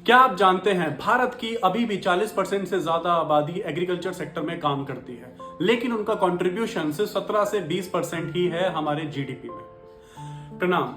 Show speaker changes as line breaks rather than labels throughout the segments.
क्या आप जानते हैं भारत की अभी भी 40% से ज्यादा आबादी एग्रीकल्चर सेक्टर में काम करती है, लेकिन उनका कंट्रीब्यूशन सिर्फ 17 से 20% ही है हमारे जीडीपी में। प्रणाम,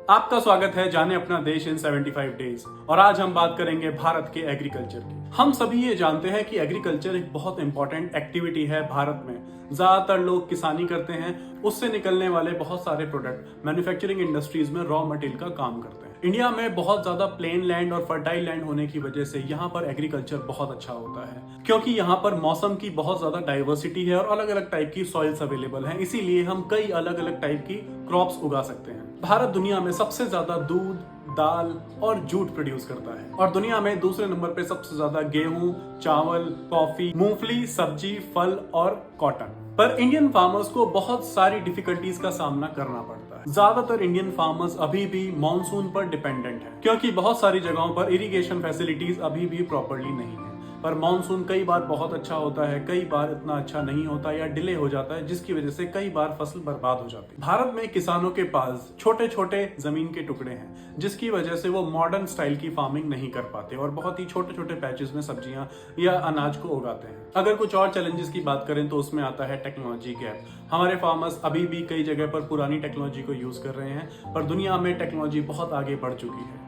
आपका स्वागत है जाने अपना देश इन 75 डेज। और आज हम बात करेंगे भारत के एग्रीकल्चर की। हम सभी ये जानते हैं कि एग्रीकल्चर एक बहुत इंपॉर्टेंट एक्टिविटी है भारत में। ज्यादातर लोग किसानी करते हैं, उससे निकलने वाले बहुत सारे प्रोडक्ट मैन्युफैक्चरिंग इंडस्ट्रीज में रॉ मटेरियल का काम करते हैं। इंडिया में बहुत ज्यादा प्लेन लैंड और फर्टाइल लैंड होने की वजह से यहाँ पर एग्रीकल्चर बहुत अच्छा होता है, क्योंकि यहाँ पर मौसम की बहुत ज्यादा डाइवर्सिटी है और अलग अलग टाइप की सॉइल्स अवेलेबल हैं। इसीलिए हम कई अलग अलग टाइप की क्रॉप्स उगा सकते हैं। भारत दुनिया में सबसे ज्यादा दूध, दाल और जूट प्रोड्यूस करता है और दुनिया में दूसरे नंबर पे सबसे ज्यादा गेहूं, चावल, कॉफी, मूंगफली, सब्जी, फल और कॉटन। पर इंडियन फार्मर्स को बहुत सारी डिफिकल्टीज का सामना करना पड़ता है। ज्यादातर इंडियन फार्मर्स अभी भी मॉनसून पर डिपेंडेंट है, क्योंकि बहुत सारी जगहों पर इरिगेशन फैसिलिटीज अभी भी प्रॉपरली नहीं है। पर मॉनसून कई बार बहुत अच्छा होता है, कई बार इतना अच्छा नहीं होता या डिले हो जाता है, जिसकी वजह से कई बार फसल बर्बाद हो जाती है। भारत में किसानों के पास छोटे छोटे जमीन के टुकड़े हैं, जिसकी वजह से वो मॉडर्न स्टाइल की फार्मिंग नहीं कर पाते और बहुत ही छोटे छोटे पैचेस में सब्जियां या अनाज को उगाते हैं। अगर कुछ और चैलेंजेस की बात करें तो उसमें आता है टेक्नोलॉजी गैप। हमारे फार्मर्स अभी भी कई जगह पर पुरानी टेक्नोलॉजी को यूज कर रहे हैं, पर दुनिया में टेक्नोलॉजी बहुत आगे बढ़ चुकी है।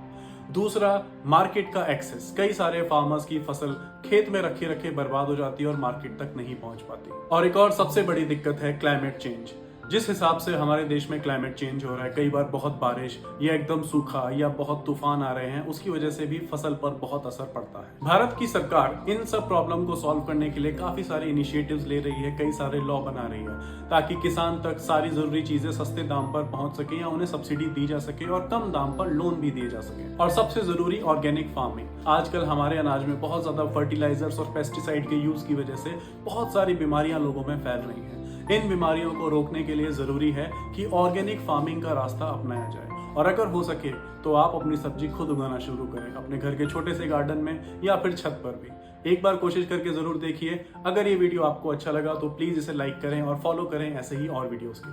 दूसरा, मार्केट का एक्सेस। कई सारे फार्मर्स की फसल खेत में रखे रखे बर्बाद हो जाती है और मार्केट तक नहीं पहुंच पाती। और एक और सबसे बड़ी दिक्कत है क्लाइमेट चेंज। जिस हिसाब से हमारे देश में क्लाइमेट चेंज हो रहा है, कई बार बहुत बारिश या एकदम सूखा या बहुत तूफान आ रहे हैं, उसकी वजह से भी फसल पर बहुत असर पड़ता है। भारत की सरकार इन सब प्रॉब्लम को सॉल्व करने के लिए काफी सारे इनिशिएटिव्स ले रही है, कई सारे लॉ बना रही है, ताकि किसान तक सारी जरूरी चीजें सस्ते दाम पर पहुंच सके या उन्हें सब्सिडी दी जा सके और कम दाम पर लोन भी दिए जा सके। और सबसे जरूरी, ऑर्गेनिक फार्मिंग। आजकल हमारे अनाज में बहुत ज्यादा फर्टिलाइजर्स और पेस्टिसाइड के यूज की वजह से बहुत सारी बीमारियां लोगों में फैल रही हैं। इन बीमारियों को रोकने के लिए जरूरी है कि ऑर्गेनिक फार्मिंग का रास्ता अपनाया जाए। और अगर हो सके तो आप अपनी सब्जी खुद उगाना शुरू करें, अपने घर के छोटे से गार्डन में या फिर छत पर भी। एक बार कोशिश करके जरूर देखिए। अगर ये वीडियो आपको अच्छा लगा तो प्लीज इसे लाइक करें और फॉलो करें ऐसे ही और वीडियोस के लिए।